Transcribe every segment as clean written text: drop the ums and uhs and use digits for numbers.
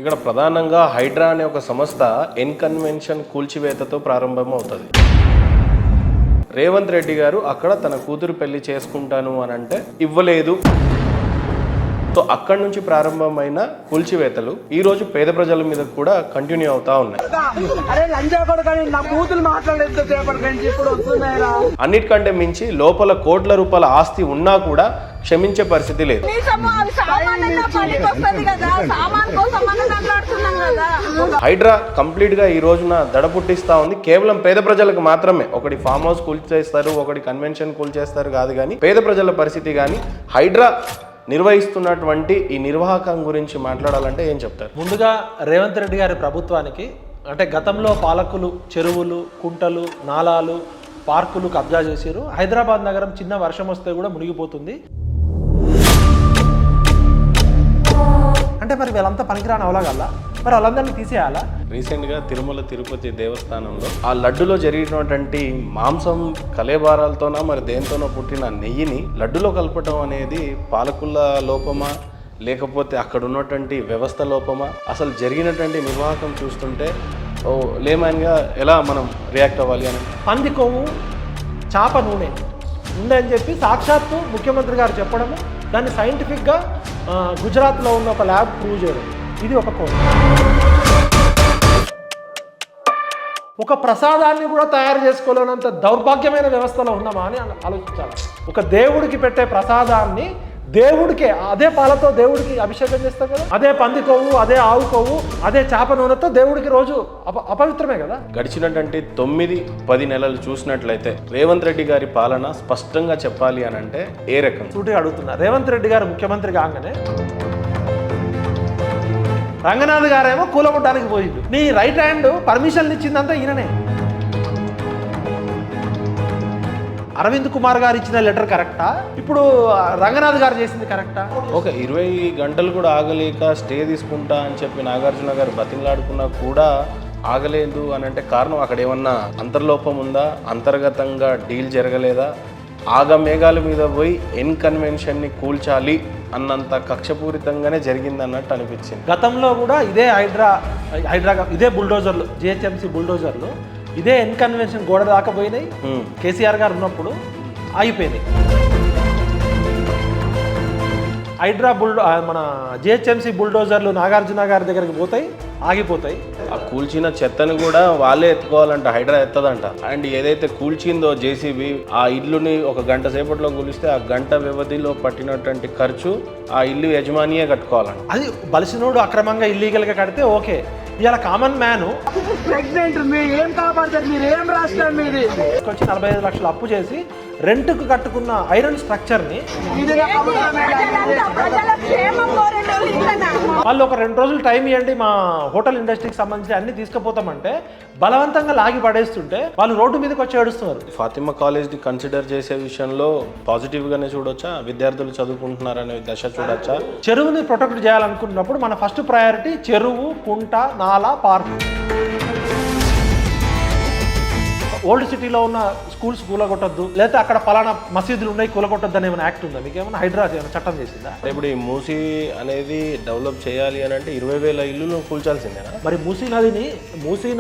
ఇక్కడ ప్రధానంగా హైడ్రా అనే ఒక సంస్థ ఎన్కన్వెన్షన్ కూల్చివేతతో ప్రారంభమవుతుంది. రేవంత్ రెడ్డి గారు అక్కడ తన కూతురు పెళ్లి చేసుకుంటాను అని అంటే ఇవ్వలేదు. సో అక్కడి నుంచి ప్రారంభమైన కూల్చివేతలు ఈ రోజు పేద ప్రజల మీద కూడా కంటిన్యూ అవుతా ఉన్నాయి. అన్నిటికంటే మించి లోపల కోట్ల రూపాయల ఆస్తి ఉన్నా కూడా క్షమించే పరిస్థితి లేదు. హైడ్రా కంప్లీట్ గా ఈ రోజున దడ పుట్టిస్తా ఉంది. కేవలం పేద ప్రజలకు మాత్రమే. ఒకటి ఫామ్ హౌస్ కూల్చేస్తారు, ఒకటి కన్వెన్షన్ కూల్చేస్తారు కాదు, కానీ పేద ప్రజల పరిస్థితి కానీ హైడ్రా నిర్వహిస్తున్నటువంటి ఈ నిర్వాహకం గురించి మాట్లాడాలంటే ఏం చెప్తారు? ముందుగా రేవంత్ రెడ్డి గారి ప్రభుత్వానికి అంటే గతంలో పాలకులు చెరువులు, కుంటలు, నాలాలు, పార్కులు కబ్జా చేశారు. హైదరాబాద్ నగరం చిన్న వర్షం వస్తే కూడా మునిగిపోతుంది. అంటే మరి వీళ్ళంతా పనికిరాని అవలాగల్లా, మరి వాళ్ళందరినీ తీసేయాలా? రీసెంట్గా తిరుమల తిరుపతి దేవస్థానంలో ఆ లడ్డులో జరిగినటువంటి మాంసం కలేబారాలతోనో మరి దేంతోనో పుట్టిన నెయ్యిని లడ్డులో కలపటం అనేది పాలకుల లోపమా లేకపోతే అక్కడ ఉన్నటువంటి వ్యవస్థ లోపమా? అసలు జరిగినటువంటి నిర్వాహకం చూస్తుంటే లేమన్గా ఎలా మనం రియాక్ట్ అవ్వాలి అని. పంది కొవ్వు, చేప నూనె ఉందని చెప్పి సాక్షాత్తు ముఖ్యమంత్రి గారు చెప్పడము, దాన్ని సైంటిఫిక్గా గుజరాత్లో ఉన్న ఒక ల్యాబ్ ప్రూవ్ చేయడం, ఇది ఒక కోణం. ఒక ప్రసాదాన్ని కూడా తయారు చేసుకోలేనంత దౌర్భాగ్యమైన వ్యవస్థలో ఉన్నామా అని ఆలోచించాలి. ఒక దేవుడికి పెట్టే ప్రసాదాన్ని దేవుడికే అదే పాలతో దేవుడికి అభిషేకం చేస్తాం కదా, అదే పంది కొవ్వు, అదే ఆవు కొవ్వు, అదే చేప నూనెతో దేవుడికి రోజు అపవిత్రమే కదా. గడిచినటువంటి 9-10 నెలలు చూసినట్లయితే రేవంత్ రెడ్డి గారి పాలన స్పష్టంగా చెప్పాలి అని అంటే ఏ రకం? సూటిగా అడుగుతున్నా. రేవంత్ రెడ్డి గారు ముఖ్యమంత్రి కాగానే రంగనాథ్ గారేమో కూలగొట్టడానికి పోయింది. నీ రైట్ హ్యాండ్ పర్మిషన్లు ఇచ్చిందంతా ఈయననే. అరవింద్ కుమార్ గారు ఇచ్చిన లెటర్ కరెక్టా? ఇప్పుడు రంగనాథ్ గారు చేసింది కరెక్టా? ఒక 20 గంటలు కూడా ఆగలేక స్టే తీసుకుంటా అని చెప్పి నాగార్జున గారు బతిమలాడుకున్నా కూడా ఆగలేదు అని అంటే కారణం అక్కడ ఏమన్నా అంతర్లోపం ఉందా? అంతర్గతంగా డీల్ జరగలేదా? ఆగమేఘాల మీద పోయి ఎన్కన్వెన్షన్ని కూల్చాలి అన్నంత కక్షపూరితంగానే జరిగింది అన్నట్టు అనిపించింది. గతంలో కూడా ఇదే హైడ్రా ఇదే బుల్డోజర్లు, జిహెచ్ఎంసీ బుల్డోజర్లు ఇదే ఎన్కన్వెన్షన్ గోడ దాకా పోయినాయి. కేసీఆర్ గారు ఉన్నప్పుడు ఆగిపోయినాయి. హైడ్రా మన జిహెచ్ఎంసీ బుల్డోజర్లు నాగార్జున గారి దగ్గరికి పోతాయి, ఆగిపోతాయి. ఆ కూల్చిన చెత్తను కూడా వాళ్ళే ఎత్తుకోవాలంట, హైడ్రా ఎత్తదంట. అండ్ ఏదైతే కూల్చిందో జేసీబీ ఆ ఇల్లుని ఒక గంట సేపట్లో కూలిస్తే ఆ గంట వ్యవధిలో పట్టినటువంటి ఖర్చు ఆ ఇల్లు యజమానియే కట్టుకోవాలంట. అది బలిసినోడు అక్రమంగా ఇల్లీగల్గా కడితే ఓకే. ఇవాళ కామన్ మ్యాన్ వచ్చి 45 లక్షలు అప్పు చేసి రెంట్కు కట్టుకున్న ఐరన్ స్ట్రక్చర్ని వాళ్ళు ఒక 2 రోజులు టైం ఇవ్వండి, మా హోటల్ ఇండస్ట్రీకి సంబంధించి అన్ని తీసుకుపోతామంటే బలవంతంగా లాగి పడేస్తుంటే వాళ్ళు రోడ్డు మీదకి వచ్చి ఏడుస్తున్నారు. ఫాతిమా కాలేజ్ని కన్సిడర్ చేసే విషయంలో పాజిటివ్గానే చూడొచ్చా? విద్యార్థులు చదువుకుంటున్నారనే దశ చూడొచ్చా? చెరువుని ప్రొటెక్ట్ చేయాలనుకున్నప్పుడు మన ఫస్ట్ ప్రయారిటీ చెరువు, కుంట, నాలా, పార్క్. ఓల్డ్ సిటీలో ఉన్న స్కూల్స్ కూలగొట్టద్దు, లేదా అక్కడ ఫలానా మసీదులు ఉన్నాయి కూలగొట్టద్దు అని ఏమైనా యాక్ట్ ఉందా? మీకు ఏమైనా హైడ్రా ఏమైనా చట్టం చేసిందా? ఇప్పుడు ఈ మూసీ అనేది డెవలప్ చేయాలి అని అంటే 20,000 ఇల్లులు కూల్చాల్సిందేనా? మరి మూసీ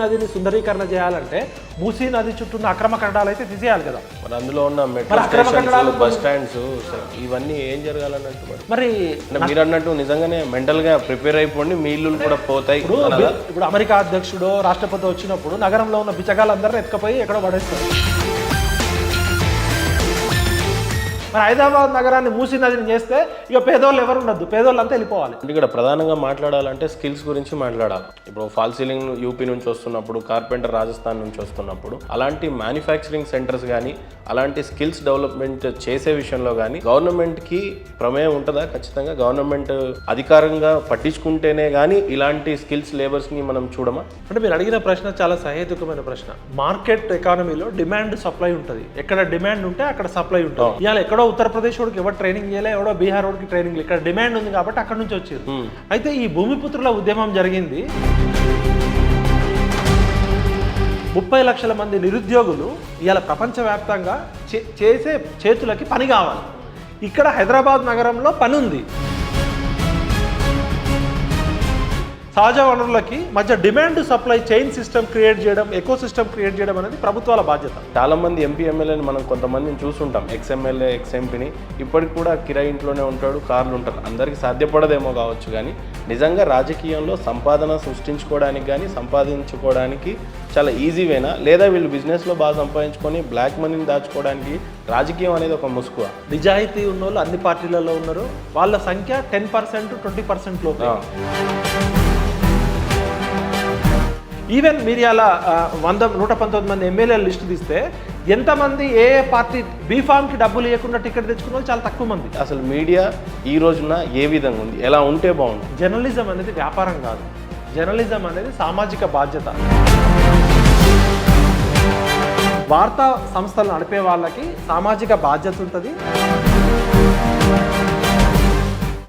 నదిని సుందరీకరణ చేయాలంటే మూసీ నది చుట్టూ ఉన్న అక్రమ కట్టడాలు అయితే తీసేయాలి కదా. మరి అందులో ఉన్న మెట్రో స్టేషన్స్, బస్ స్టాండ్స్ ఇవన్నీ ఏం జరగాలన్నట్టు మరి మీరు అన్నట్టు నిజంగానే మెంటల్ గా ప్రిపేర్ అయిపోండి, మీ ఇల్లులు కూడా పోతాయి. ఇప్పుడు అమెరికా అధ్యక్షుడు, రాష్ట్రపతి వచ్చినప్పుడు నగరంలో ఉన్న బిచ్చగాళ్ళందరినీ ఎత్తుకపోయి ఎక్కడో పడేస్తారు. మరి హైదరాబాద్ నగరాన్ని మూసీ నదిని చేస్తే ఇక పేదోళ్ళు ఎవరు ఉండద్దు, పేదోళ్ళు అంతా వెళ్ళిపోవాలి. ఇక్కడ ప్రధానంగా మాట్లాడాలంటే స్కిల్స్ గురించి మాట్లాడాలి. ఇప్పుడు ఫాల్ సీలింగ్ యూపీ నుంచి వస్తున్నప్పుడు, కార్పెంటర్ రాజస్థాన్ నుంచి వస్తున్నప్పుడు అలాంటి మ్యానుఫ్యాక్చరింగ్ సెంటర్స్ కానీ అలాంటి స్కిల్స్ డెవలప్మెంట్ చేసే విషయంలో కానీ గవర్నమెంట్కి ప్రమేయం ఉంటుందా? ఖచ్చితంగా గవర్నమెంట్ అధికారంగా పట్టించుకుంటేనే కానీ ఇలాంటి స్కిల్స్ లేబర్స్ని మనం చూడమా? అంటే మీరు అడిగిన ప్రశ్న చాలా సహేతుకమైన ప్రశ్న. మార్కెట్ ఎకానమీలో డిమాండ్ సప్లై ఉంటుంది. ఎక్కడ డిమాండ్ ఉంటే అక్కడ సప్లై ఉంటుంది. ఇవాళ ఎక్కడో ఉత్తరప్రదేశ్ వాడికి ఎవరు ట్రైనింగ్ చేయలే, ఎవడో బీహార్ వాడికి ట్రైనింగ్, ఇక్కడ డిమాండ్ ఉంది కాబట్టి అక్కడ నుంచి వచ్చేది. అయితే ఈ భూమిపుత్రుల ఉద్యమం జరిగింది. 30 లక్షల మంది నిరుద్యోగులు ఇవాళ ప్రపంచవ్యాప్తంగా చేసే చేతులకి పని కావాలి. ఇక్కడ హైదరాబాద్ నగరంలో పని ఉంది. సహజ వనరులకి మధ్య demand supply chain system create చేయడం, ఎకో సిస్టమ్ క్రియేట్ చేయడం అనేది ప్రభుత్వాల బాధ్యత. చాలా మంది ఎంపీ ఎమ్మెల్యేని మనం కొంతమందిని చూసుంటాం, ఎక్స్ ఎమ్మెల్యే ఎక్స్ ఎంపీని, ఇప్పటికి కూడా కిరాయి ఇంట్లోనే ఉంటాడు, కార్లు ఉంటారు. అందరికీ సాధ్యపడదేమో కావచ్చు, కానీ నిజంగా రాజకీయంలో సంపాదన సృష్టించుకోవడానికి కానీ సంపాదించుకోవడానికి చాలా ఈజీ వేనా, లేదా వీళ్ళు బిజినెస్లో బాగా సంపాదించుకొని బ్లాక్ మనీని దాచుకోవడానికి రాజకీయం అనేది ఒక ముసుగు? నిజాయితీ ఉన్న వాళ్ళు అన్ని పార్టీలలో ఉన్నారు. వాళ్ళ సంఖ్య 10% 20% లోపు. ఈవెన్ మీరు అలా 119 మంది ఎమ్మెల్యేల లిస్ట్ తీస్తే ఎంతమంది ఏ పార్టీ బీఫామ్కి డబ్బులు ఇవ్వకుండా టికెట్ తెచ్చుకున్న వాళ్ళు చాలా తక్కువ మంది. అసలు మీడియా ఈ రోజున ఏ విధంగా ఉంది, ఎలా ఉంటే బాగుంటుంది? జర్నలిజం అనేది వ్యాపారం కాదు, జర్నలిజం అనేది సామాజిక బాధ్యత. వార్తా సంస్థలు నడిపే వాళ్ళకి సామాజిక బాధ్యత ఉంటుంది.